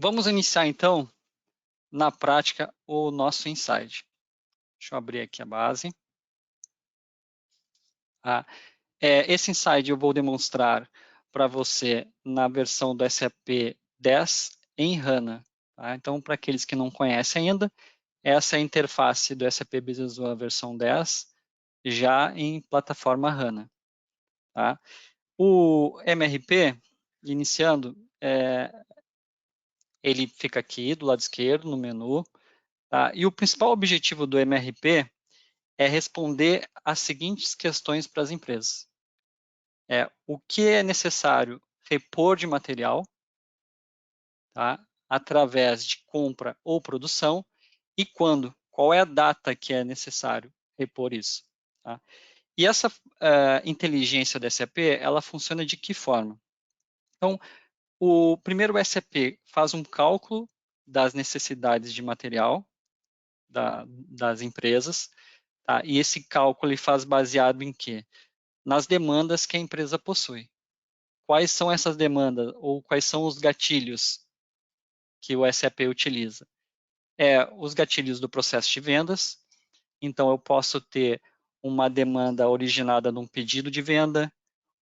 vamos iniciar então, na prática, o nosso insight. Deixa eu abrir aqui a base. Esse insight eu vou demonstrar para você na versão do SAP 10 em HANA. Tá? Então, para aqueles que não conhecem ainda, essa é a interface do SAP Business One versão 10, já em plataforma HANA. Tá? O MRP, iniciando, ele fica aqui do lado esquerdo, no menu. Tá? E o principal objetivo do MRP é responder as seguintes questões para as empresas. O que é necessário repor de material, tá? Através de compra ou produção, e quando, qual é a data que é necessário repor isso. Tá? E essa inteligência da SAP, ela funciona de que forma? Então, o primeiro SAP faz um cálculo das necessidades de material das empresas, tá? E esse cálculo ele faz baseado em quê? Nas demandas que a empresa possui. Quais são essas demandas ou quais são os gatilhos que o SAP utiliza? Os gatilhos do processo de vendas. Então, eu posso ter uma demanda originada num pedido de venda,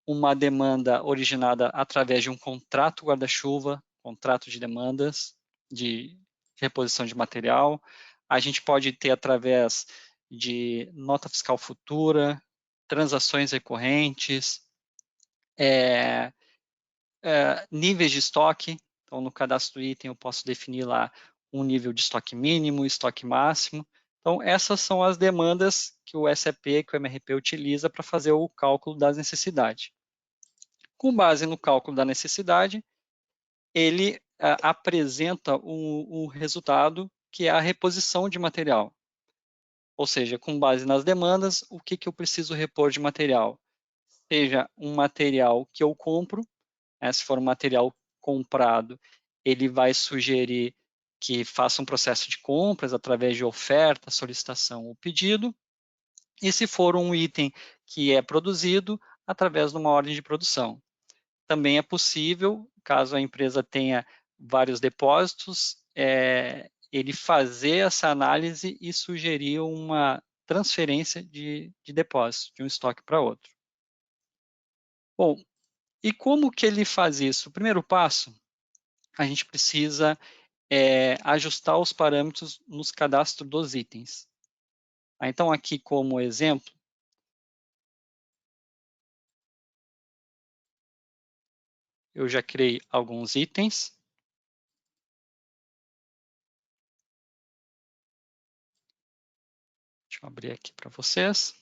uma demanda originada através de um contrato guarda-chuva, contrato de demandas, de reposição de material. A gente pode ter através de nota fiscal futura, transações recorrentes, níveis de estoque. Então, no cadastro do item, eu posso definir lá um nível de estoque mínimo, estoque máximo. Então, essas são as demandas que o SAP, que o MRP utiliza para fazer o cálculo das necessidades. Com base no cálculo da necessidade, ele apresenta o resultado, que é a reposição de material. Ou seja, com base nas demandas, o que eu preciso repor de material? Seja um material que eu compro, se for um material comprado, ele vai sugerir que faça um processo de compras através de oferta, solicitação ou pedido. E se for um item que é produzido, através de uma ordem de produção. Também é possível, caso a empresa tenha vários depósitos, ele fazer essa análise e sugerir uma transferência de depósito, de um estoque para outro. Bom, e como que ele faz isso? O primeiro passo, a gente precisa ajustar os parâmetros nos cadastros dos itens. Então, aqui como exemplo, eu já criei alguns itens. Deixa eu abrir aqui para vocês.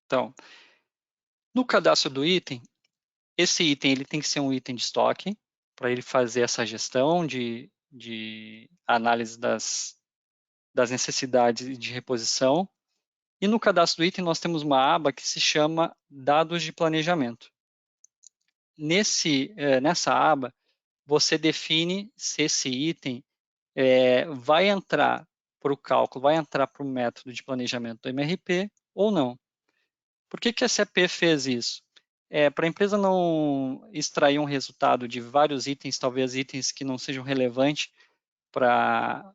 Então, no cadastro do item, esse item ele tem que ser um item de estoque, para ele fazer essa gestão de análise das necessidades de reposição. E no cadastro do item, nós temos uma aba que se chama Dados de Planejamento. Nessa aba, você define se esse item vai entrar para o cálculo, vai entrar para o método de planejamento do MRP ou não. Por que a SAP fez isso? Para a empresa não extrair um resultado de vários itens, talvez itens que não sejam relevantes para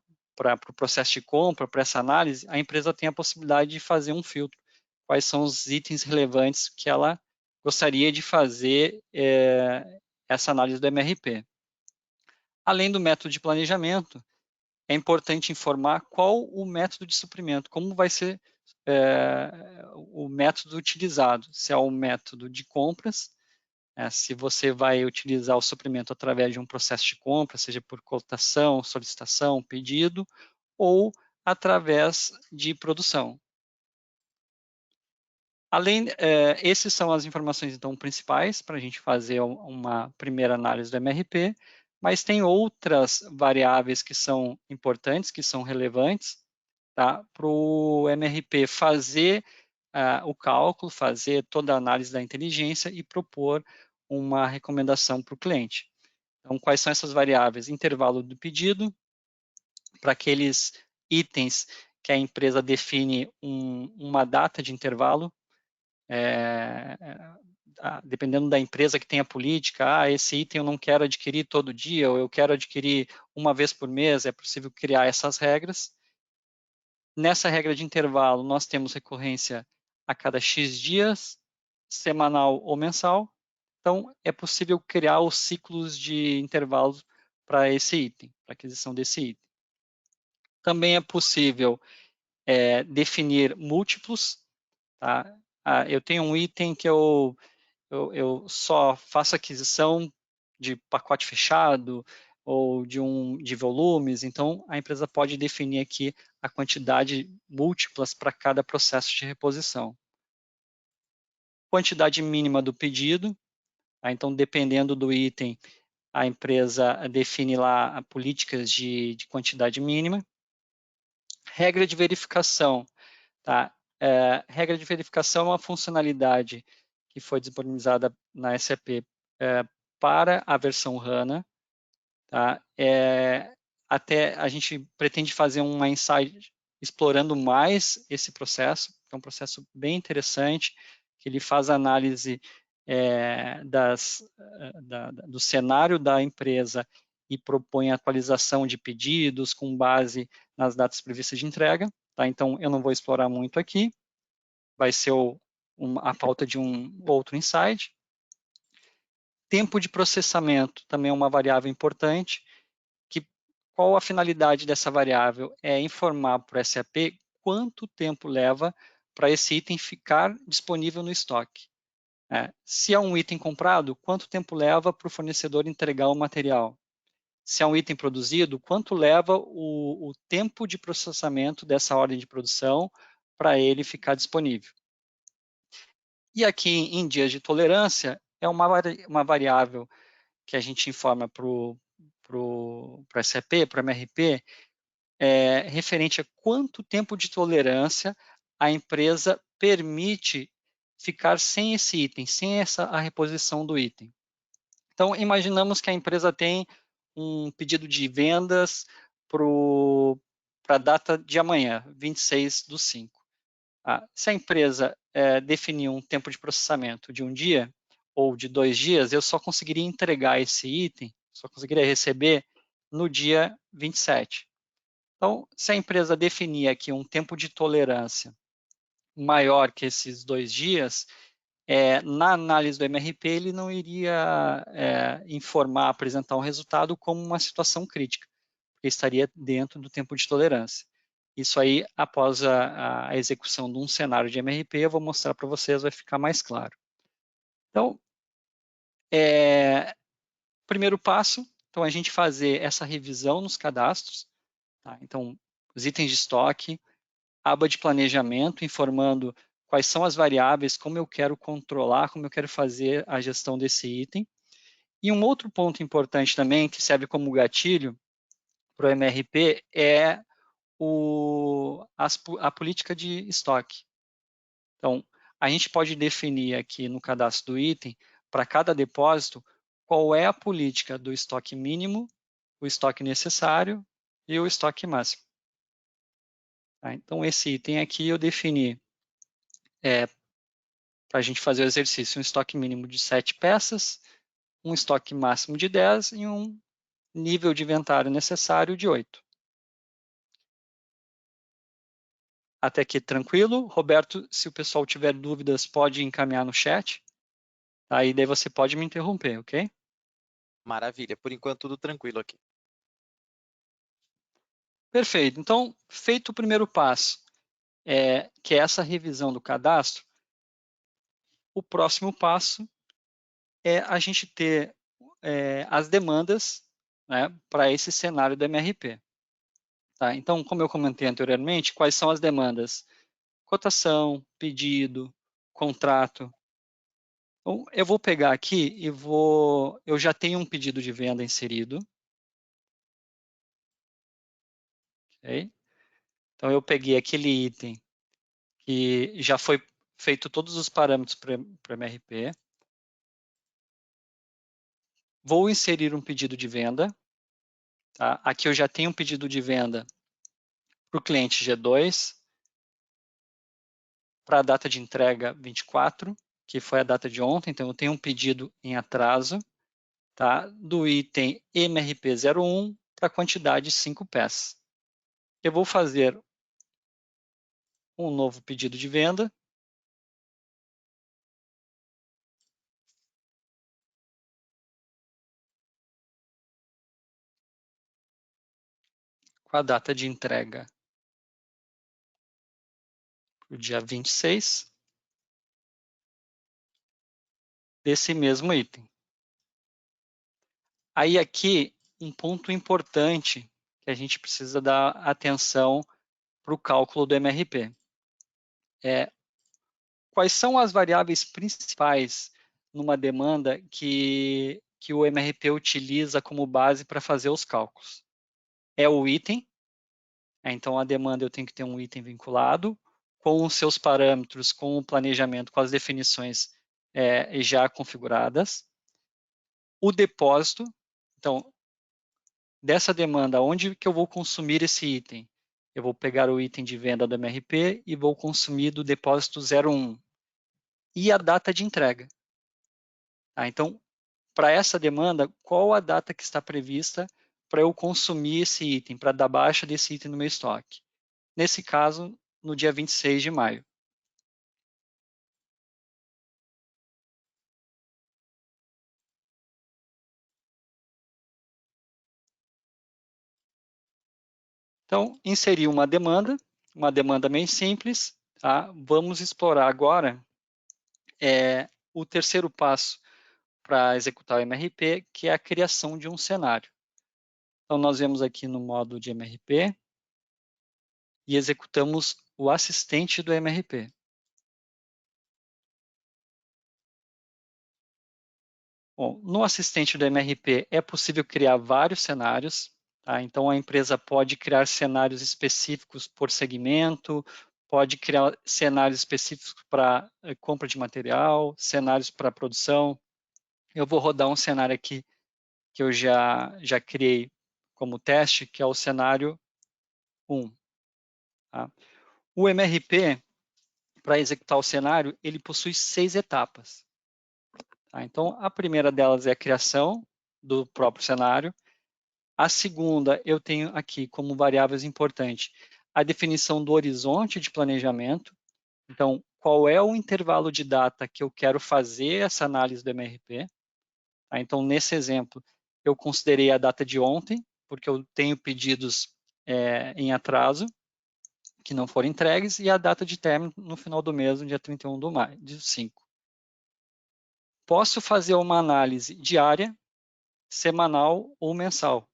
o processo de compra, para essa análise, a empresa tem a possibilidade de fazer um filtro. Quais são os itens relevantes que ela gostaria de fazer essa análise do MRP. Além do método de planejamento, é importante informar qual o método de suprimento, como vai ser o método utilizado, se é o método de compras, se você vai utilizar o suprimento através de um processo de compra, seja por cotação, solicitação, pedido, ou através de produção. Essas são as informações então principais para a gente fazer uma primeira análise do MRP, mas tem outras variáveis que são importantes, que são relevantes, tá? Para o MRP fazer o cálculo, fazer toda a análise da inteligência e propor uma recomendação para o cliente. Então, quais são essas variáveis? Intervalo do pedido, para aqueles itens que a empresa define uma data de intervalo, dependendo da empresa que tem a política, esse item eu não quero adquirir todo dia, ou eu quero adquirir uma vez por mês, é possível criar essas regras. Nessa regra de intervalo, nós temos recorrência a cada X dias, semanal ou mensal. Então, é possível criar os ciclos de intervalos para esse item, para aquisição desse item. Também é possível definir múltiplos. Tá? Eu tenho um item que eu só faço aquisição de pacote fechado ou de volumes, então a empresa pode definir aqui a quantidade múltiplas para cada processo de reposição. Quantidade mínima do pedido, tá? Então dependendo do item, a empresa define lá políticas de quantidade mínima. Regra de verificação, tá? Regra de verificação é uma funcionalidade que foi disponibilizada na SAP para a versão HANA. Tá? Até a gente pretende fazer uma insight explorando mais esse processo, que é um processo bem interessante, que ele faz análise do cenário da empresa e propõe atualização de pedidos com base nas datas previstas de entrega. Tá? Então, eu não vou explorar muito aqui, vai ser a pauta de um outro insight. Tempo de processamento também é uma variável importante. Qual a finalidade dessa variável? É informar para o SAP quanto tempo leva para esse item ficar disponível no estoque. Se é um item comprado, quanto tempo leva para o fornecedor entregar o material? Se é um item produzido, quanto leva o tempo de processamento dessa ordem de produção para ele ficar disponível? E aqui, em dias de tolerância, é uma variável que a gente informa para o SAP, para o MRP, referente a quanto tempo de tolerância a empresa permite ficar sem esse item, sem a reposição do item. Então, imaginamos que a empresa tem um pedido de vendas para a data de amanhã, 26/5. Se a empresa definir um tempo de processamento de um dia ou de 2 dias, eu só conseguiria entregar esse item, só conseguiria receber no dia 27. Então, se a empresa definir aqui um tempo de tolerância maior que esses 2 dias, na análise do MRP, ele não iria informar, apresentar um resultado como uma situação crítica, porque estaria dentro do tempo de tolerância. Isso aí, após a execução de um cenário de MRP, eu vou mostrar para vocês, vai ficar mais claro. Então, primeiro passo, então, a gente fazer essa revisão nos cadastros. Tá? Então, os itens de estoque, aba de planejamento, informando quais são as variáveis, como eu quero controlar, como eu quero fazer a gestão desse item. E um outro ponto importante também, que serve como gatilho para o MRP, é a política de estoque. Então, a gente pode definir aqui no cadastro do item, para cada depósito, qual é a política do estoque mínimo, o estoque necessário e o estoque máximo. Tá? Então, esse item aqui eu defini para a gente fazer o exercício, um estoque mínimo de 7 peças, um estoque máximo de 10 e um nível de inventário necessário de 8. Até aqui tranquilo. Roberto, se o pessoal tiver dúvidas, pode encaminhar no chat. Aí daí você pode me interromper, ok? Maravilha. Por enquanto, tudo tranquilo aqui. Perfeito. Então, feito o primeiro passo, que é essa revisão do cadastro, o próximo passo é a gente ter as demandas, né, para esse cenário do MRP. Tá? Então, como eu comentei anteriormente, quais são as demandas? Cotação, pedido, contrato. Então, eu vou pegar aqui e eu já tenho um pedido de venda inserido. Okay? Então, eu peguei aquele item que já foi feito todos os parâmetros para o MRP. Vou inserir um pedido de venda. Tá? Aqui eu já tenho um pedido de venda para o cliente G2, para a data de entrega 24, que foi a data de ontem, então eu tenho um pedido em atraso, tá, do item MRP01 para a quantidade 5 peças. Eu vou fazer um novo pedido de venda. Com a data de entrega para o dia 26 desse mesmo item. Aí aqui, um ponto importante que a gente precisa dar atenção para o cálculo do MRP. Quais são as variáveis principais numa demanda que o MRP utiliza como base para fazer os cálculos? É o item, então a demanda eu tenho que ter um item vinculado, com os seus parâmetros, com o planejamento, com as definições já configuradas. O depósito, então, dessa demanda, onde que eu vou consumir esse item? Eu vou pegar o item de venda do MRP e vou consumir do depósito 01. E a data de entrega. Tá? Então, para essa demanda, qual a data que está prevista para eu consumir esse item, para dar baixa desse item no meu estoque? Nesse caso, no dia 26 de maio. Então, inseri uma demanda bem simples. Tá? Vamos explorar agora o terceiro passo para executar o MRP, que é a criação de um cenário. Então, nós vemos aqui no modo de MRP e executamos o assistente do MRP. Bom, no assistente do MRP é possível criar vários cenários. Tá? Então, a empresa pode criar cenários específicos por segmento, pode criar cenários específicos para compra de material, cenários para produção. Eu vou rodar um cenário aqui que eu já criei como teste, que é o cenário 1. Tá? O MRP, para executar o cenário, ele possui 6 etapas. Tá? Então, a primeira delas é a criação do próprio cenário. A segunda, eu tenho aqui como variáveis importantes a definição do horizonte de planejamento. Então, qual é o intervalo de data que eu quero fazer essa análise do MRP? Tá? Então, nesse exemplo, eu considerei a data de ontem, porque eu tenho pedidos em atraso que não foram entregues, e a data de término no final do mês, no dia 31 de maio, de 5. Posso fazer uma análise diária, semanal ou mensal.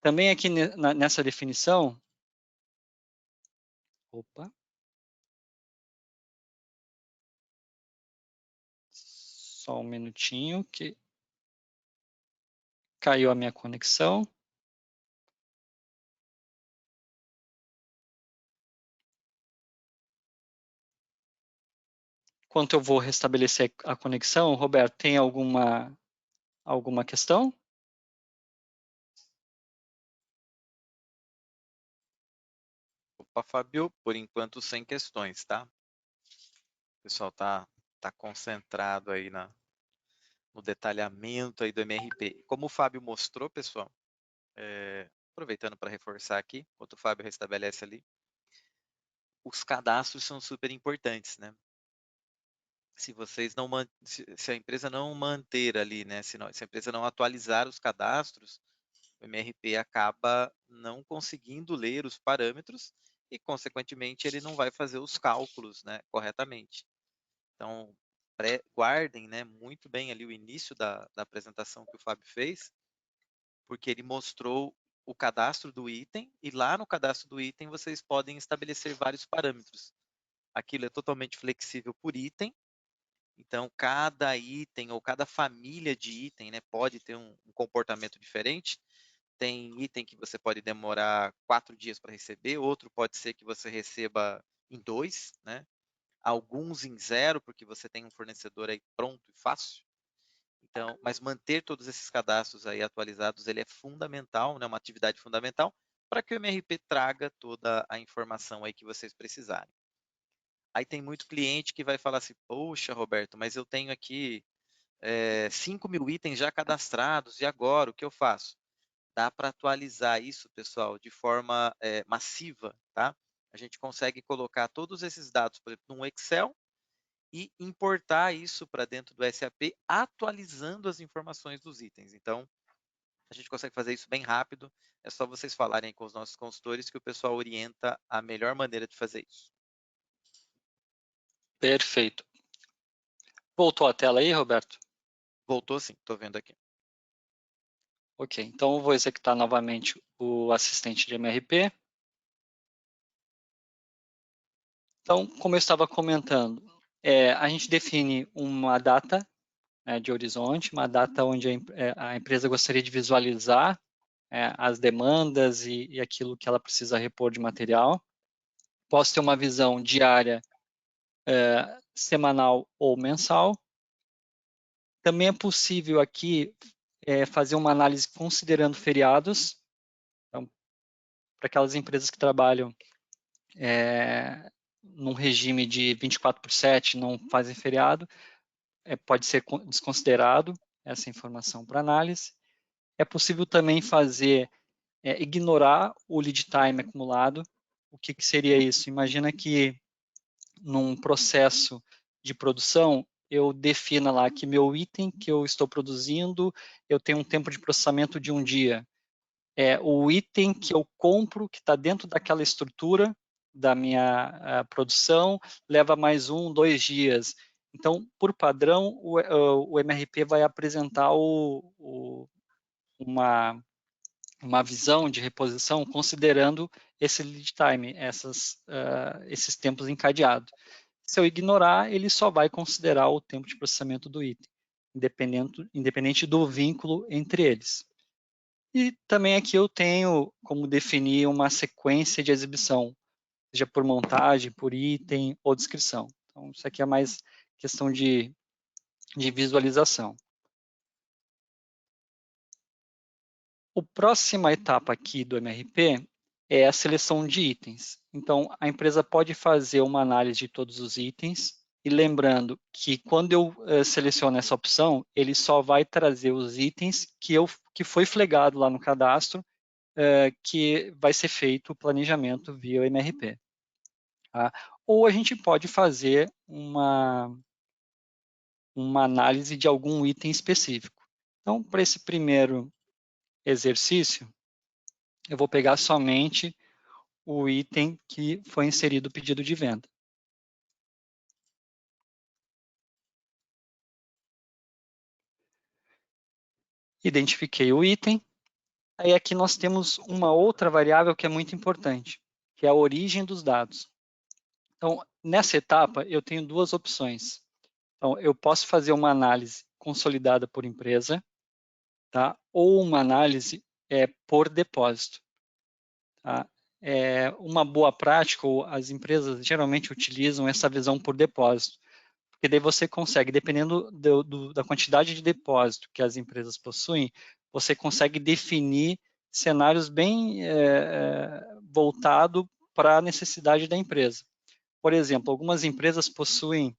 Também aqui nessa definição, só um minutinho que caiu a minha conexão. Enquanto eu vou restabelecer a conexão, Roberto, tem alguma questão? Opa, Fábio, por enquanto sem questões, tá? O pessoal tá concentrado aí no detalhamento aí do MRP. Como o Fábio mostrou, pessoal, aproveitando para reforçar aqui, enquanto o Fábio restabelece ali, os cadastros são super importantes, né? Se vocês não se a empresa não manter ali, né? Se a empresa não atualizar os cadastros, o MRP acaba não conseguindo ler os parâmetros e, consequentemente, ele não vai fazer os cálculos, né, corretamente. Então, guardem, né, muito bem ali o início da apresentação que o Fábio fez, porque ele mostrou o cadastro do item e lá no cadastro do item vocês podem estabelecer vários parâmetros. Aquilo é totalmente flexível por item, então cada item ou cada família de item, né, pode ter um comportamento diferente. Tem item que você pode demorar 4 dias para receber, outro pode ser que você receba em 2, né? Alguns em 0, porque você tem um fornecedor aí pronto e fácil. Então, mas manter todos esses cadastros aí atualizados, ele é fundamental, né? Uma atividade fundamental para que o MRP traga toda a informação aí que vocês precisarem. Aí tem muito cliente que vai falar assim, poxa, Roberto, mas eu tenho aqui 5.000 itens já cadastrados, e agora, o que eu faço? Dá para atualizar isso, pessoal, de forma massiva, tá? A gente consegue colocar todos esses dados, por exemplo, num Excel e importar isso para dentro do SAP, atualizando as informações dos itens. Então, a gente consegue fazer isso bem rápido. É só vocês falarem com os nossos consultores que o pessoal orienta a melhor maneira de fazer isso. Perfeito. Voltou a tela aí, Roberto? Voltou sim, estou vendo aqui. Ok, então eu vou executar novamente o assistente de MRP. Então, como eu estava comentando, a gente define uma data de horizonte, uma data onde a empresa gostaria de visualizar as demandas e aquilo que ela precisa repor de material. Posso ter uma visão diária, semanal ou mensal. Também é possível aqui fazer uma análise considerando feriados. Então, para aquelas empresas que trabalham num regime de 24/7, não fazem feriado, pode ser desconsiderado essa informação para análise. É possível também fazer, ignorar o lead time acumulado. O que seria isso? Imagina que num processo de produção, eu defina lá que meu item que eu estou produzindo, eu tenho um tempo de processamento de um dia. O item que eu compro, que está dentro daquela estrutura da minha produção, leva mais 1, 2 dias. Então, por padrão, o MRP vai apresentar uma visão de reposição considerando esse lead time, esses tempos encadeados. Se eu ignorar, ele só vai considerar o tempo de processamento do item, independente do vínculo entre eles. E também aqui eu tenho como definir uma sequência de exibição, seja por montagem, por item ou descrição. Então, isso aqui é mais questão de visualização. A próxima etapa aqui do MRP é a seleção de itens. Então, a empresa pode fazer uma análise de todos os itens, e lembrando que quando eu seleciono essa opção, ele só vai trazer os itens que foi flegado lá no cadastro, que vai ser feito o planejamento via o MRP. Tá? Ou a gente pode fazer uma análise de algum item específico. Então, para esse primeiro exercício, eu vou pegar somente o item que foi inserido o pedido de venda. Identifiquei o item. Aí aqui nós temos uma outra variável que é muito importante, que é a origem dos dados. Então, nessa etapa, eu tenho duas opções. Então, eu posso fazer uma análise consolidada por empresa, tá? Ou uma análise por depósito. Tá? Uma boa prática, ou as empresas geralmente utilizam essa visão por depósito, porque daí você consegue, dependendo da quantidade de depósito que as empresas possuem, você consegue definir cenários bem voltados para a necessidade da empresa. Por exemplo, algumas empresas possuem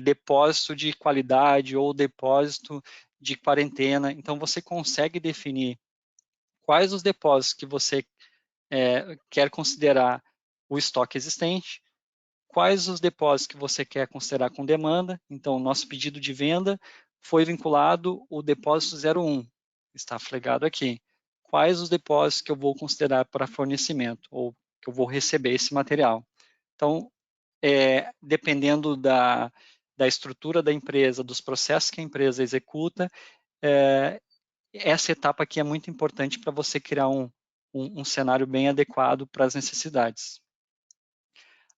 depósito de qualidade ou depósito de quarentena, então você consegue definir quais os depósitos que você quer considerar o estoque existente, quais os depósitos que você quer considerar com demanda. Então, o nosso pedido de venda foi vinculado o depósito 01, está flegado aqui. Quais os depósitos que eu vou considerar para fornecimento, ou que eu vou receber esse material. Então, dependendo da estrutura da empresa, dos processos que a empresa executa, essa etapa aqui é muito importante para você criar um cenário bem adequado para as necessidades.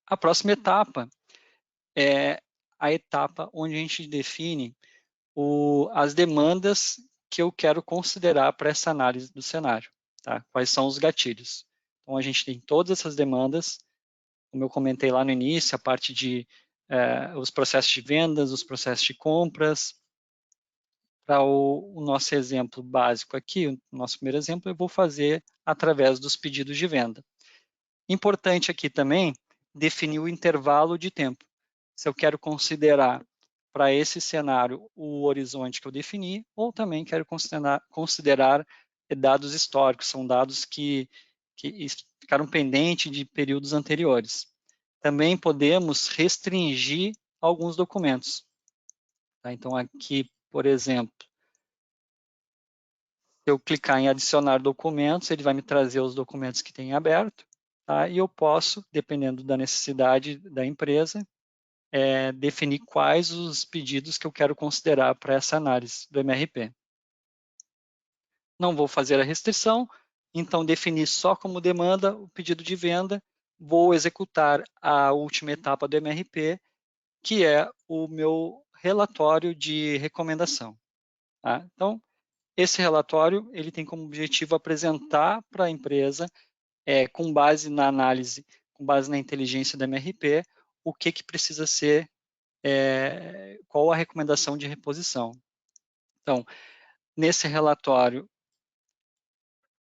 A próxima etapa é a etapa onde a gente define as demandas que eu quero considerar para essa análise do cenário. Tá? Quais são os gatilhos? Então, a gente tem todas essas demandas, como eu comentei lá no início, a parte de os processos de vendas, os processos de compras. Para o nosso exemplo básico aqui, o nosso primeiro exemplo, eu vou fazer através dos pedidos de venda. Importante aqui também definir o intervalo de tempo. Se eu quero considerar para esse cenário o horizonte que eu defini, ou também quero considerar dados históricos, são dados que ficaram pendentes de períodos anteriores. Também podemos restringir alguns documentos. Tá? Então, aqui, por exemplo, se eu clicar em adicionar documentos, ele vai me trazer os documentos que tem aberto, tá? E eu posso, dependendo da necessidade da empresa, definir quais os pedidos que eu quero considerar para essa análise do MRP. Não vou fazer a restrição, então definir só como demanda o pedido de venda, vou executar a última etapa do MRP, que é o meu relatório de recomendação. Tá? Então, esse relatório ele tem como objetivo apresentar para a empresa, com base na análise, com base na inteligência do MRP, o que precisa ser, qual a recomendação de reposição. Então, nesse relatório,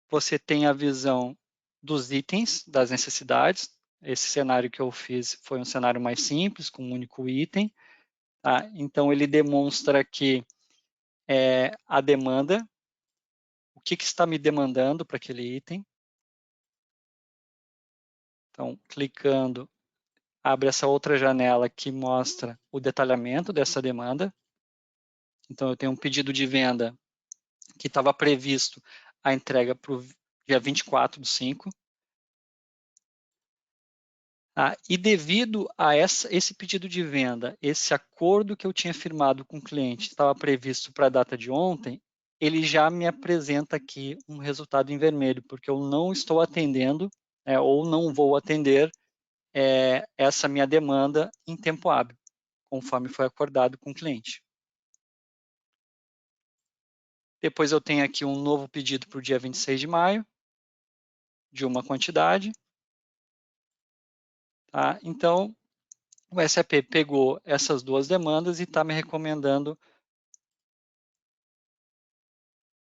você tem a visão dos itens, das necessidades. Esse cenário que eu fiz foi um cenário mais simples, com um único item. Tá? Então, ele demonstra que a demanda, o que está me demandando para aquele item. Então, clicando, abre essa outra janela que mostra o detalhamento dessa demanda. Então, eu tenho um pedido de venda que estava previsto a entrega para o dia 24/5. E devido a esse pedido de venda, esse acordo que eu tinha firmado com o cliente estava previsto para a data de ontem, ele já me apresenta aqui um resultado em vermelho, porque eu não estou atendendo, ou não vou atender essa minha demanda em tempo hábil, conforme foi acordado com o cliente. Depois eu tenho aqui um novo pedido para o dia 26 de maio, de uma quantidade. Tá? Então, o SAP pegou essas duas demandas e está me recomendando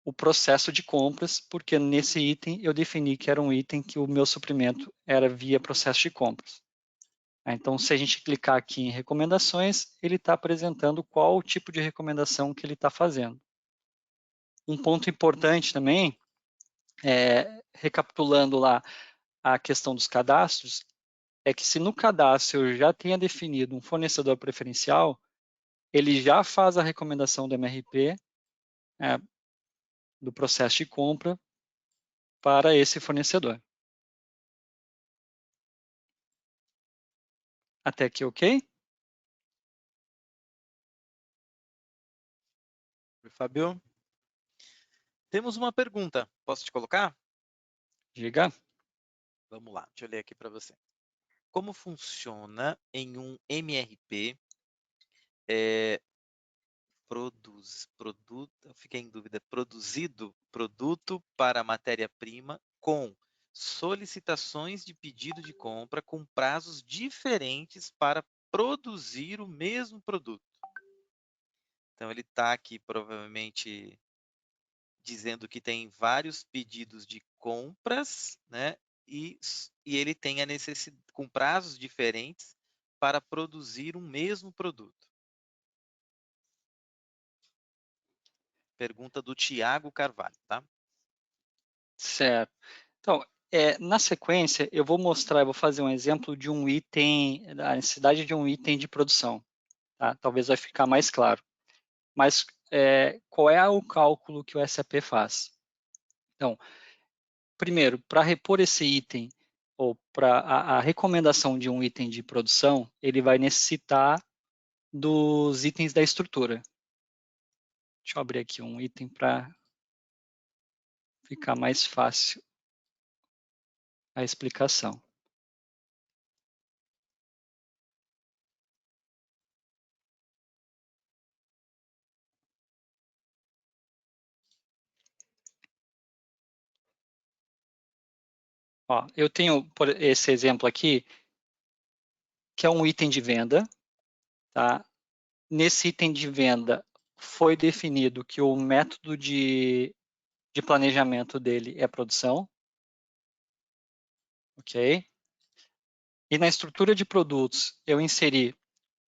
o processo de compras, porque nesse item eu defini que era um item que o meu suprimento era via processo de compras. Então, se a gente clicar aqui em recomendações, ele está apresentando qual o tipo de recomendação que ele está fazendo. Um ponto importante também, recapitulando lá a questão dos cadastros, é que se no cadastro eu já tenha definido um fornecedor preferencial, ele já faz a recomendação do MRP, do processo de compra, para esse fornecedor. Até aqui, ok? Fábio, temos uma pergunta. Posso te colocar? Diga. Vamos lá, deixa eu ler aqui para você. Como funciona em um MRP fiquei em dúvida, produzido produto para matéria-prima com solicitações de pedido de compra com prazos diferentes para produzir o mesmo produto? Então, ele está aqui provavelmente dizendo que tem vários pedidos de compras, né? E ele tem a necessidade, com prazos diferentes para produzir um mesmo produto. Pergunta do Tiago Carvalho, tá? Certo. Então, na sequência, eu vou fazer um exemplo de um item, a necessidade de um item de produção. Tá? Talvez vai ficar mais claro. Mas qual é o cálculo que o SAP faz? Então, primeiro, para repor esse item, ou para a recomendação de um item de produção, ele vai necessitar dos itens da estrutura. Deixa eu abrir aqui um item para ficar mais fácil a explicação. Ó, eu tenho esse exemplo aqui, que é um item de venda. Tá? Nesse item de venda, foi definido que o método de planejamento dele é produção. Ok? e na estrutura de produtos eu inseri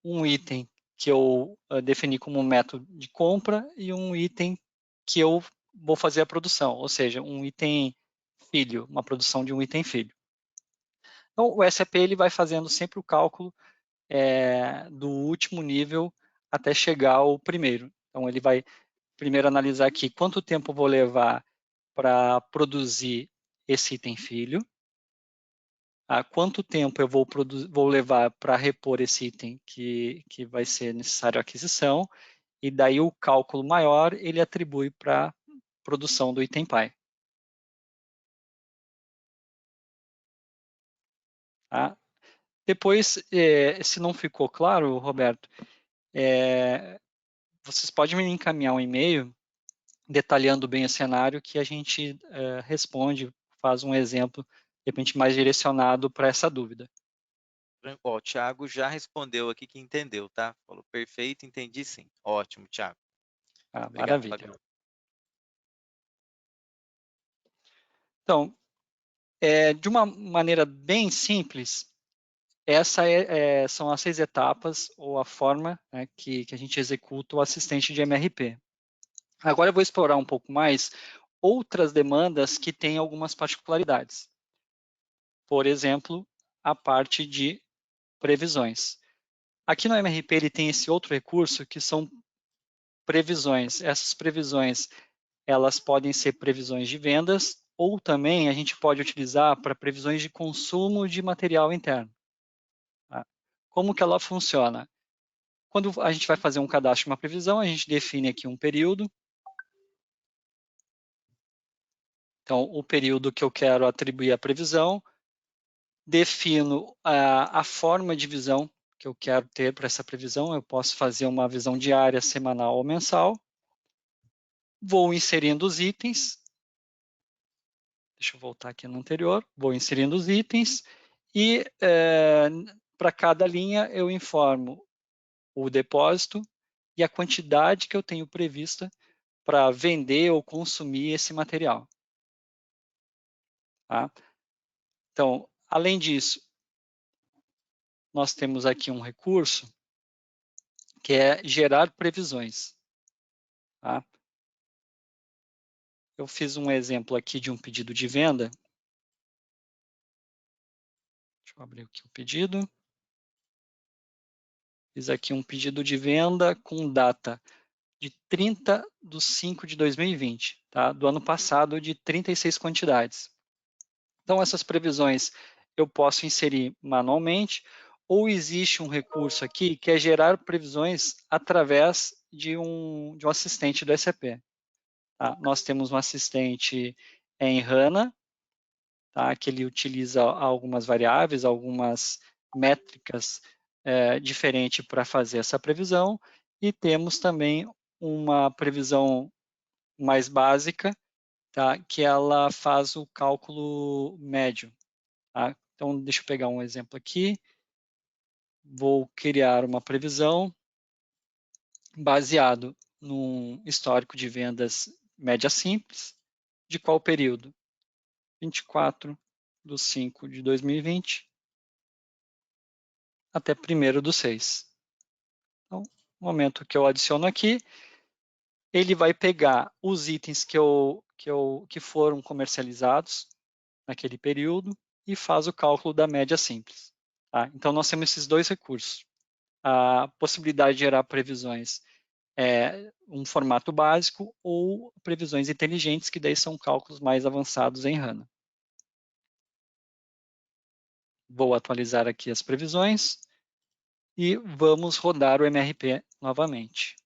um item que eu defini como método de compra e um item que eu vou fazer a produção, ou seja, um item filho, uma produção de um item filho. Então, o SAP ele vai fazendo sempre o cálculo do último nível até chegar ao primeiro. Então, ele vai primeiro analisar aqui quanto tempo eu vou levar para produzir esse item filho, quanto tempo eu vou levar para repor esse item que vai ser necessário a aquisição, e daí o cálculo maior ele atribui para a produção do item pai. Tá? Depois, se não ficou claro, Roberto, vocês podem me encaminhar um e-mail detalhando bem o cenário que a gente responde, faz um exemplo, de repente, mais direcionado para essa dúvida. Ó, o Thiago já respondeu aqui que entendeu, tá? Falou, perfeito, entendi sim. Ótimo, Thiago. Obrigado, Maravilha. Fabio. Então, de uma maneira bem simples, são as 6 etapas ou a forma que a gente executa o assistente de MRP. Agora eu vou explorar um pouco mais outras demandas que têm algumas particularidades. Por exemplo, a parte de previsões. Aqui no MRP ele tem esse outro recurso que são previsões. Essas previsões, elas podem ser previsões de vendas ou também a gente pode utilizar para previsões de consumo de material interno. Tá? Como que ela funciona? Quando a gente vai fazer um cadastro de uma previsão, a gente define aqui um período. Então, o período que eu quero atribuir à previsão, defino a forma de visão que eu quero ter para essa previsão. Eu posso fazer uma visão diária, semanal ou mensal. Vou inserindo os itens. Deixa eu voltar aqui no anterior. Vou inserindo os itens e para cada linha eu informo o depósito e a quantidade que eu tenho prevista para vender ou consumir esse material. Tá? Então, além disso, nós temos aqui um recurso que é gerar previsões. Tá? Eu fiz um exemplo aqui de um pedido de venda. Deixa eu abrir aqui o pedido. Fiz aqui um pedido de venda com data de 30/5 de 2020, tá? Do ano passado, de 36 quantidades. Então, essas previsões eu posso inserir manualmente, ou existe um recurso aqui que é gerar previsões através de um assistente do SAP. Tá? Nós temos um assistente em HANA, tá? Que ele utiliza algumas variáveis, algumas métricas diferentes para fazer essa previsão, e temos também uma previsão mais básica, tá? Que ela faz o cálculo médio. Tá? Então, deixa eu pegar um exemplo aqui. Vou criar uma previsão baseado num histórico de vendas média simples. De qual período? 24/5 de 2020 até 1º/6. Então, no momento que eu adiciono aqui, ele vai pegar os itens que foram comercializados naquele período e faz o cálculo da média simples. Tá? Então, nós temos esses dois recursos. A possibilidade de gerar previsões um formato básico ou previsões inteligentes, que daí são cálculos mais avançados em HANA. Vou atualizar aqui as previsões e vamos rodar o MRP novamente.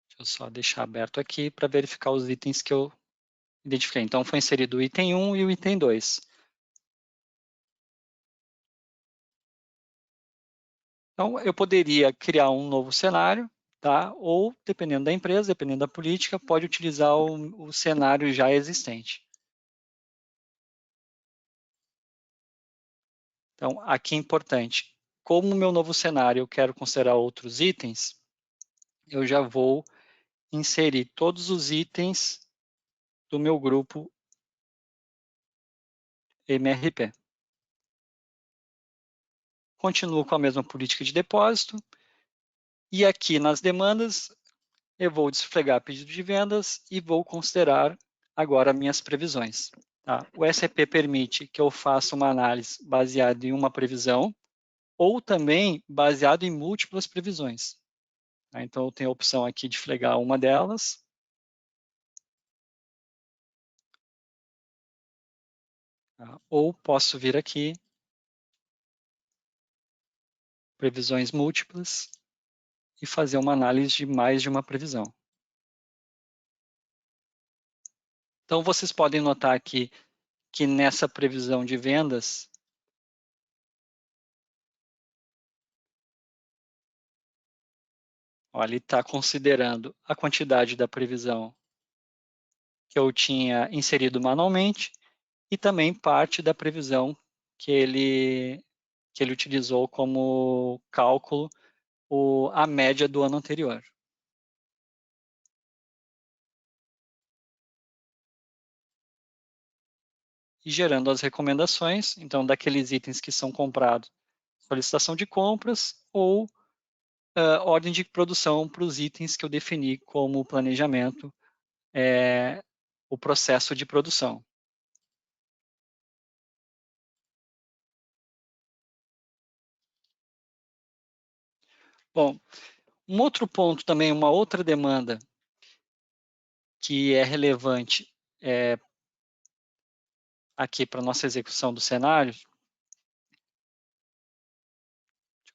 Deixa eu só deixar aberto aqui para verificar os itens que eu identifiquei. Então, foi inserido o item 1 e o item 2. Então, eu poderia criar um novo cenário, tá? Ou, dependendo da empresa, dependendo da política, pode utilizar o cenário já existente. Então, aqui é importante. Como o meu novo cenário eu quero considerar outros itens, eu já vou inserir todos os itens do meu grupo MRP. Continuo com a mesma política de depósito. E aqui nas demandas, eu vou desfregar pedido de vendas e vou considerar agora minhas previsões. Tá? O SAP permite que eu faça uma análise baseada em uma previsão ou também baseado em múltiplas previsões. Tá? Então, eu tenho a opção aqui de flegar uma delas. Tá? Ou posso vir aqui, previsões múltiplas, e fazer uma análise de mais de uma previsão. Então, vocês podem notar aqui que nessa previsão de vendas, ó, ele está considerando a quantidade da previsão que eu tinha inserido manualmente e também parte da previsão que ele utilizou como cálculo a média do ano anterior. E gerando as recomendações, então, daqueles itens que são comprados, solicitação de compras ou ordem de produção para os itens que eu defini como planejamento, o processo de produção. Bom, um outro ponto também, uma outra demanda que é relevante aqui para a nossa execução do cenário, deixa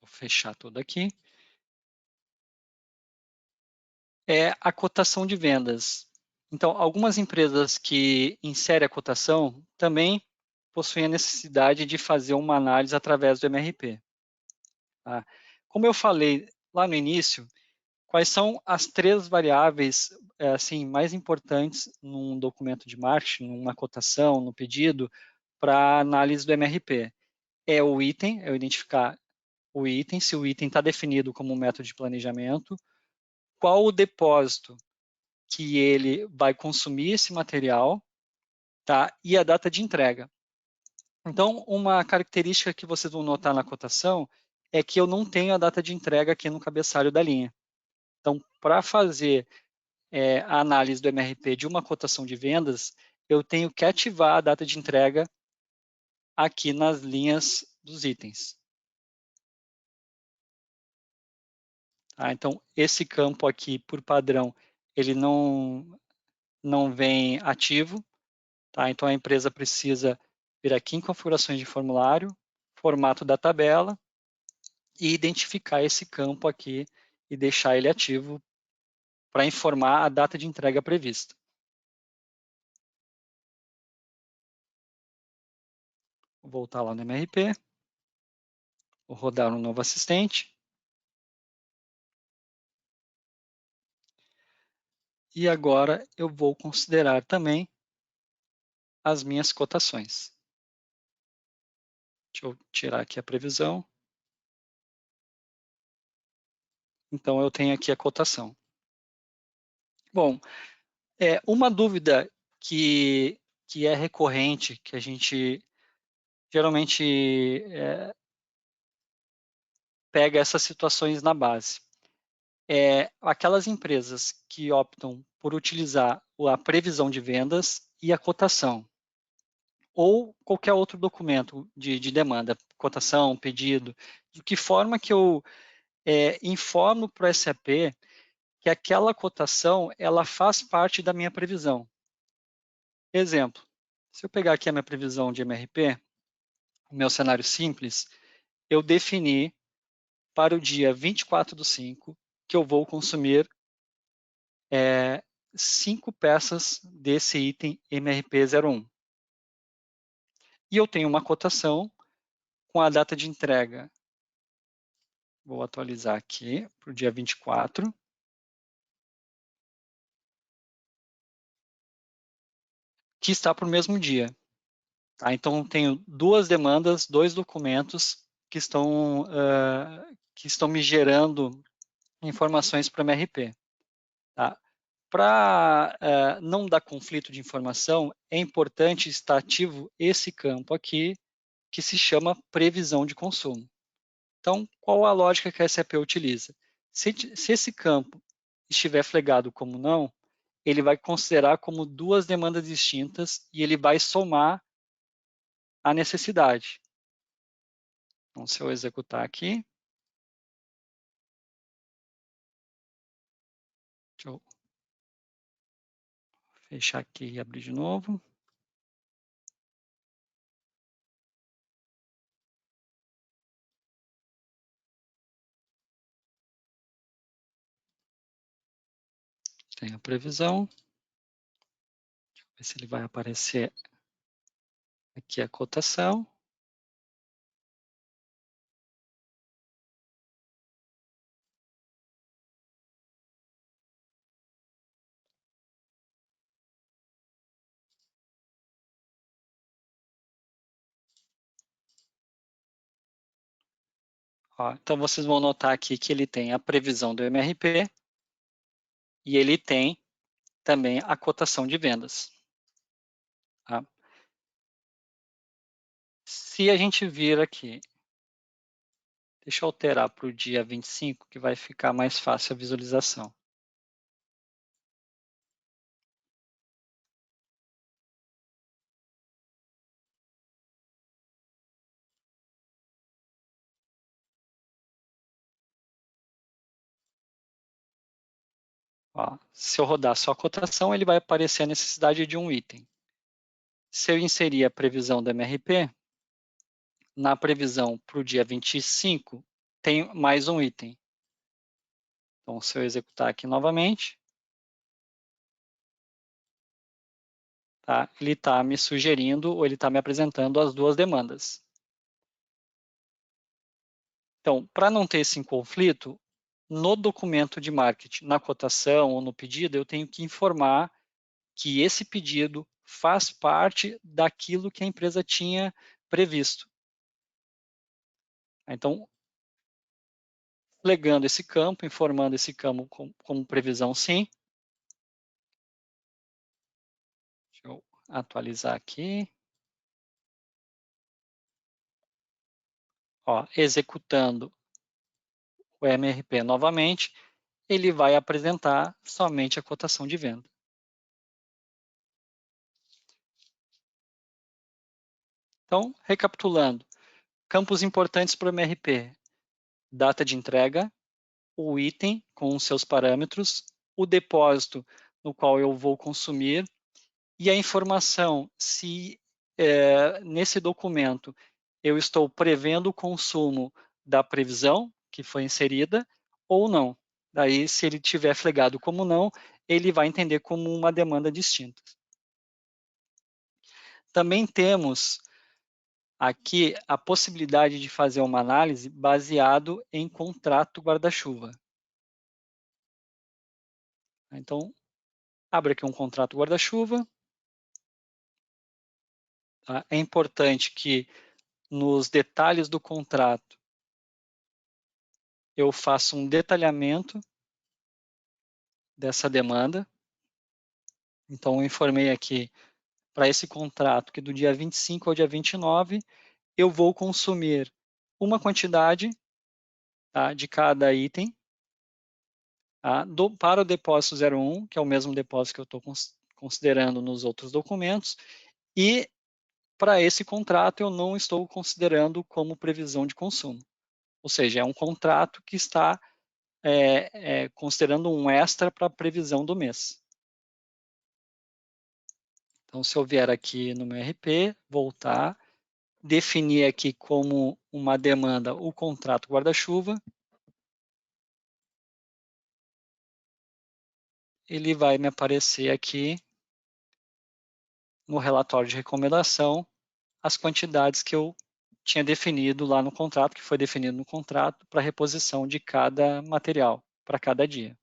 eu fechar tudo aqui, é a cotação de vendas. Então, algumas empresas que inserem a cotação também possuem a necessidade de fazer uma análise através do MRP. Tá? Como eu falei lá no início, quais são as 3 variáveis assim, mais importantes num documento de marketing, numa cotação, no pedido, para análise do MRP? É o item, é identificar o item, se o item está definido como um método de planejamento, qual o depósito que ele vai consumir esse material, tá? E a data de entrega. Então, uma característica que vocês vão notar na cotação é que eu não tenho a data de entrega aqui no cabeçalho da linha. Então, para fazer a análise do MRP de uma cotação de vendas, eu tenho que ativar a data de entrega aqui nas linhas dos itens. Tá? Então, esse campo aqui, por padrão, ele não vem ativo. Tá? Então, a empresa precisa vir aqui em configurações de formulário, formato da tabela, e identificar esse campo aqui e deixar ele ativo para informar a data de entrega prevista. Vou voltar lá no MRP, vou rodar um novo assistente. E agora eu vou considerar também as minhas cotações. Deixa eu tirar aqui a previsão. Então, eu tenho aqui a cotação. Bom, uma dúvida que é recorrente, que a gente geralmente pega essas situações na base. Aquelas empresas que optam por utilizar a previsão de vendas e a cotação, ou qualquer outro documento de demanda, cotação, pedido, de que forma que eu informo para o SAP que aquela cotação ela faz parte da minha previsão. Exemplo, se eu pegar aqui a minha previsão de MRP, o meu cenário simples, eu defini para o dia 24/5 que eu vou consumir 5 peças desse item MRP01. E eu tenho uma cotação com a data de entrega. Vou atualizar aqui para o dia 24. Que está para o mesmo dia. Tá? Então, tenho 2 demandas, 2 documentos que estão me gerando informações para o MRP. Tá? Para não dar conflito de informação, é importante estar ativo esse campo aqui, que se chama previsão de consumo. Então, qual a lógica que a SAP utiliza? Se esse campo estiver flegado como não, ele vai considerar como duas demandas distintas e ele vai somar a necessidade. Então, se eu executar aqui, deixa eu fechar aqui e abrir de novo. Tem a previsão. Deixa eu ver se ele vai aparecer aqui a cotação. Ó, então, vocês vão notar aqui que ele tem a previsão do MRP e ele tem também a cotação de vendas. Tá? Se a gente vir aqui, deixa eu alterar para o dia 25, que vai ficar mais fácil a visualização. Ó, se eu rodar só a cotação, ele vai aparecer a necessidade de um item. Se eu inserir a previsão do MRP, na previsão para o dia 25, tem mais um item. Então, se eu executar aqui novamente, tá? Ele está me sugerindo, ou ele está me apresentando as duas demandas. Então, para não ter esse conflito, no documento de marketing, na cotação ou no pedido, eu tenho que informar que esse pedido faz parte daquilo que a empresa tinha previsto. Então, legando esse campo, informando esse campo como previsão sim. Deixa eu atualizar aqui. Ó, executando o MRP novamente, ele vai apresentar somente a cotação de venda. Então, recapitulando, campos importantes para o MRP: data de entrega, o item com os seus parâmetros, o depósito no qual eu vou consumir e a informação se nesse documento eu estou prevendo o consumo da previsão que foi inserida ou não. Daí, se ele tiver flegado como não, ele vai entender como uma demanda distinta. Também temos aqui a possibilidade de fazer uma análise baseado em contrato guarda-chuva. Então, abre aqui um contrato guarda-chuva. Tá? É importante que nos detalhes do contrato eu faça um detalhamento dessa demanda. Então, eu informei aqui para esse contrato que do dia 25 ao dia 29 eu vou consumir uma quantidade, tá, de cada item, tá, para o depósito 01, que é o mesmo depósito que eu estou considerando nos outros documentos, e para esse contrato eu não estou considerando como previsão de consumo. Ou seja, é um contrato que está considerando um extra para a previsão do mês. Então, se eu vier aqui no meu RP, voltar, definir aqui como uma demanda o contrato guarda-chuva, ele vai me aparecer aqui no relatório de recomendação as quantidades que eu tinha definido lá no contrato, que foi definido no contrato para reposição de cada material, para cada dia.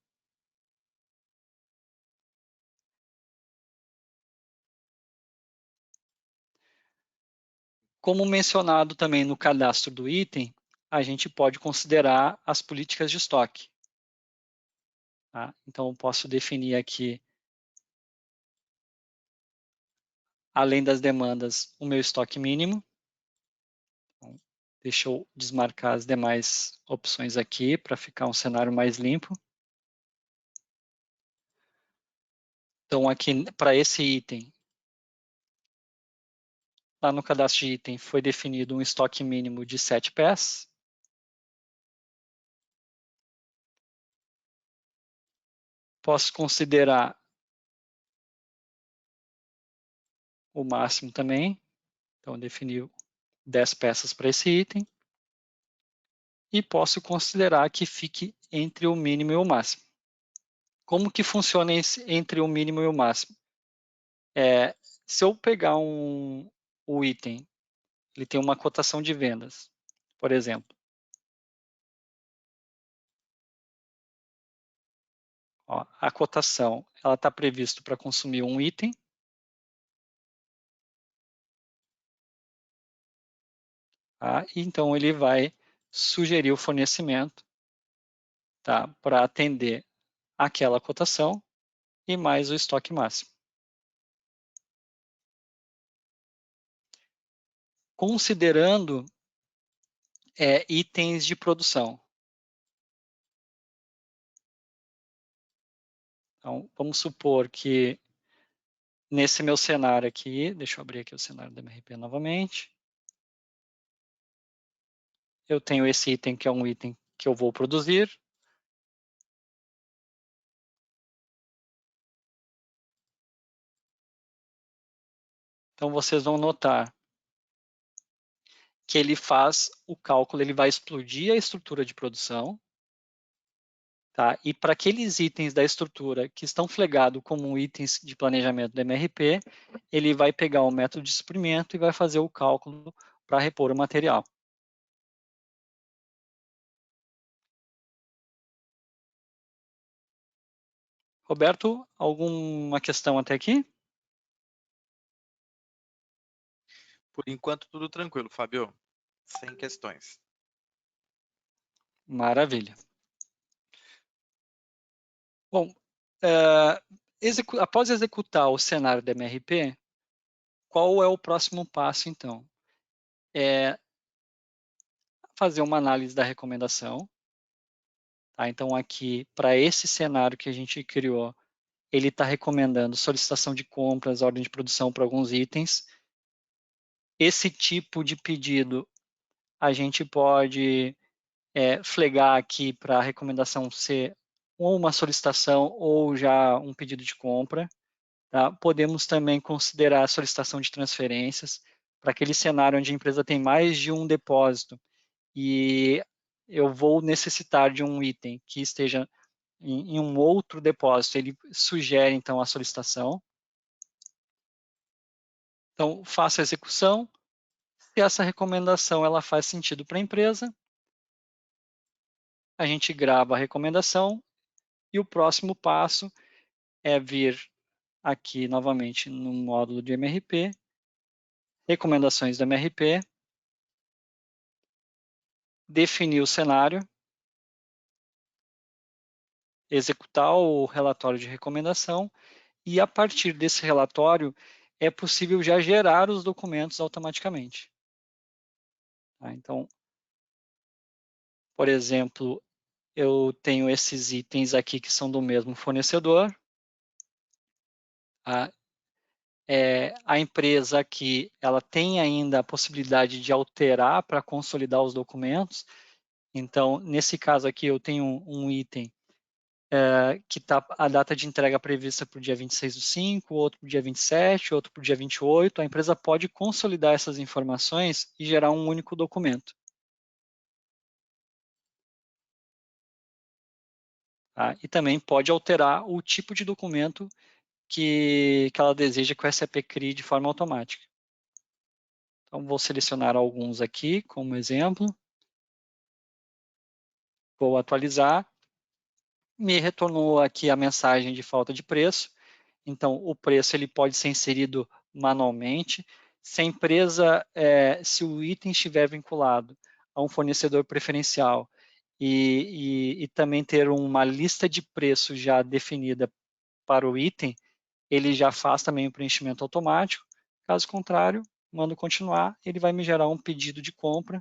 Como mencionado também no cadastro do item, a gente pode considerar as políticas de estoque. Tá? Então, eu posso definir aqui, além das demandas, o meu estoque mínimo. Então, deixa eu desmarcar as demais opções aqui para ficar um cenário mais limpo. Então, aqui para esse item, lá no cadastro de item foi definido um estoque mínimo de 7 peças. Posso considerar o máximo também. Então, definiu 10 peças para esse item. E posso considerar que fique entre o mínimo e o máximo. Como que funciona entre o mínimo e o máximo? Se eu pegar o item, ele tem uma cotação de vendas, por exemplo. Ó, a cotação ela está prevista para consumir um item. Tá? Então, ele vai sugerir o fornecimento, tá? Para atender aquela cotação e mais o estoque máximo. Considerando itens de produção. Então, vamos supor que nesse meu cenário aqui, deixa eu abrir aqui o cenário da MRP novamente. Eu tenho esse item que é um item que eu vou produzir. Então, vocês vão notar que ele faz o cálculo, ele vai explodir a estrutura de produção, tá? E para aqueles itens da estrutura que estão flagrados como itens de planejamento do MRP, ele vai pegar o método de suprimento e vai fazer o cálculo para repor o material. Roberto, alguma questão até aqui? Por enquanto, tudo tranquilo, Fábio. Sem questões. Maravilha. Bom, após executar o cenário da MRP, qual é o próximo passo, então? É fazer uma análise da recomendação. Tá? Então, aqui, para esse cenário que a gente criou, ele está recomendando solicitação de compras, ordem de produção para alguns itens. Esse tipo de pedido, a gente pode flegar aqui para a recomendação ser ou uma solicitação ou já um pedido de compra. Tá? Podemos também considerar a solicitação de transferências para aquele cenário onde a empresa tem mais de um depósito e eu vou necessitar de um item que esteja em um outro depósito, ele sugere então a solicitação. Então, faço a execução. Se essa recomendação ela faz sentido para a empresa, a gente grava a recomendação e o próximo passo é vir aqui novamente no módulo de MRP, recomendações do MRP, definir o cenário, executar o relatório de recomendação e a partir desse relatório é possível já gerar os documentos automaticamente. Tá? Então, por exemplo, eu tenho esses itens aqui que são do mesmo fornecedor. A empresa aqui, ela tem ainda a possibilidade de alterar para consolidar os documentos. Então, nesse caso aqui, eu tenho um item que está a data de entrega prevista para o dia 26/5, outro para o dia 27, outro para o dia 28. A empresa pode consolidar essas informações e gerar um único documento. Tá? E também pode alterar o tipo de documento que ela deseja que o SAP crie de forma automática. Então, vou selecionar alguns aqui como exemplo. Vou atualizar. Me retornou aqui a mensagem de falta de preço. Então, o preço ele pode ser inserido manualmente. Se a empresa, se o item estiver vinculado a um fornecedor preferencial e também ter uma lista de preço já definida para o item, ele já faz também o preenchimento automático. Caso contrário, mando continuar, ele vai me gerar um pedido de compra,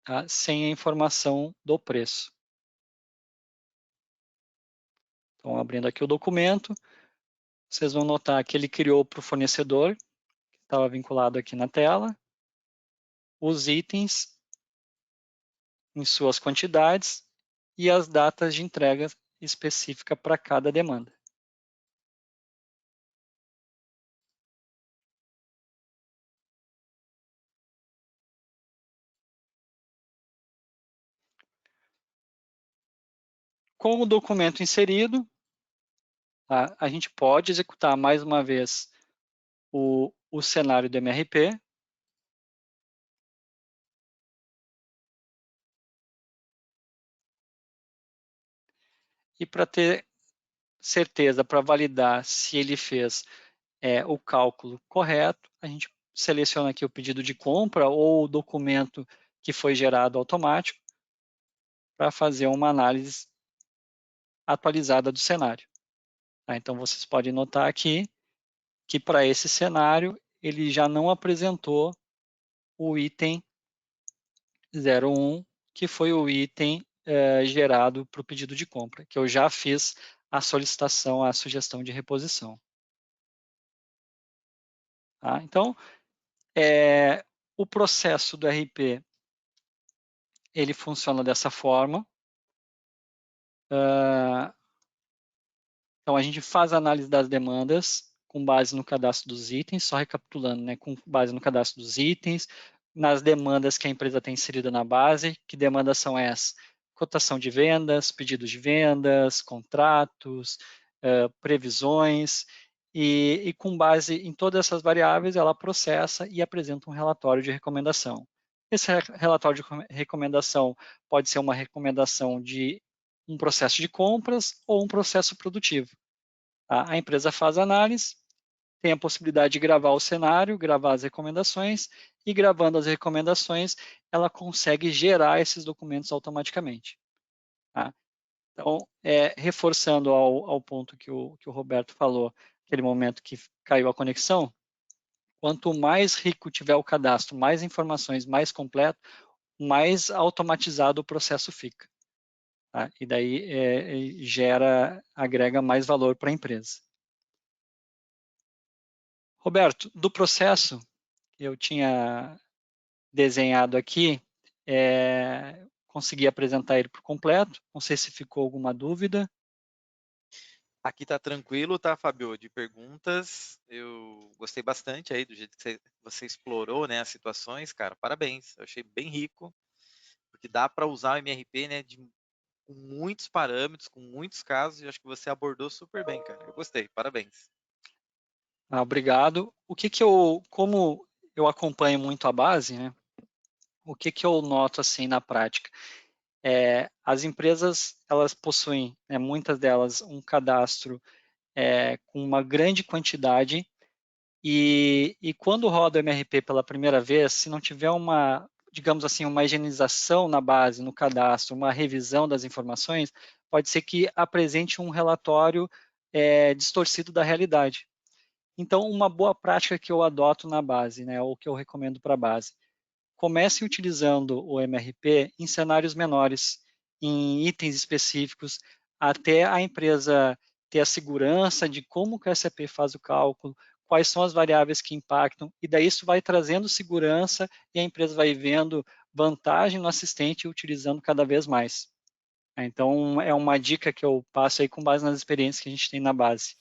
tá? Sem a informação do preço. Então, abrindo aqui o documento, vocês vão notar que ele criou para o fornecedor, que estava vinculado aqui na tela, os itens em suas quantidades e as datas de entrega específica para cada demanda. Com o documento inserido, tá, a gente pode executar mais uma vez o cenário do MRP. E para ter certeza, para validar se ele fez o cálculo correto, a gente seleciona aqui o pedido de compra ou o documento que foi gerado automático para fazer uma análise atualizada do cenário. Tá? Então, vocês podem notar aqui que para esse cenário ele já não apresentou o item 01, que foi o item gerado para o pedido de compra, que eu já fiz a solicitação, a sugestão de reposição. Tá? Então, o processo do RP ele funciona dessa forma. Então, a gente faz a análise das demandas com base no cadastro dos itens, só recapitulando, né, com base no cadastro dos itens, nas demandas que a empresa tem inserida na base. Que demandas são essas? Cotação de vendas, pedidos de vendas, contratos, previsões, e com base em todas essas variáveis, ela processa e apresenta um relatório de recomendação. Esse relatório de recomendação pode ser uma recomendação de um processo de compras ou um processo produtivo. Tá? A empresa faz a análise, tem a possibilidade de gravar o cenário, gravar as recomendações, e gravando as recomendações, ela consegue gerar esses documentos automaticamente. Tá? Então, reforçando ao ponto que o Roberto falou, aquele momento que caiu a conexão, quanto mais rico tiver o cadastro, mais informações, mais completo, mais automatizado o processo fica. Tá? E daí agrega mais valor para a empresa. Roberto, do processo, eu tinha desenhado aqui, consegui apresentar ele por completo, não sei se ficou alguma dúvida. Aqui tá tranquilo, tá, Fábio? De perguntas, eu gostei bastante aí do jeito que você explorou, né, as situações, cara. Parabéns, eu achei bem rico, porque dá para usar o MRP, né, com muitos parâmetros, com muitos casos, e acho que você abordou super bem, cara. Eu gostei, parabéns. Obrigado. Como eu acompanho muito a base, né, o que eu noto assim na prática? As empresas, elas possuem, né, muitas delas, um cadastro com uma grande quantidade, e quando roda o MRP pela primeira vez, se não tiver digamos assim, uma higienização na base, no cadastro, uma revisão das informações, pode ser que apresente um relatório distorcido da realidade. Então, uma boa prática que eu adoto na base, né, ou que eu recomendo para a base, comece utilizando o MRP em cenários menores, em itens específicos, até a empresa ter a segurança de como que o SAP faz o cálculo, quais são as variáveis que impactam, e daí isso vai trazendo segurança e a empresa vai vendo vantagem no assistente e utilizando cada vez mais. Então, é uma dica que eu passo aí com base nas experiências que a gente tem na base.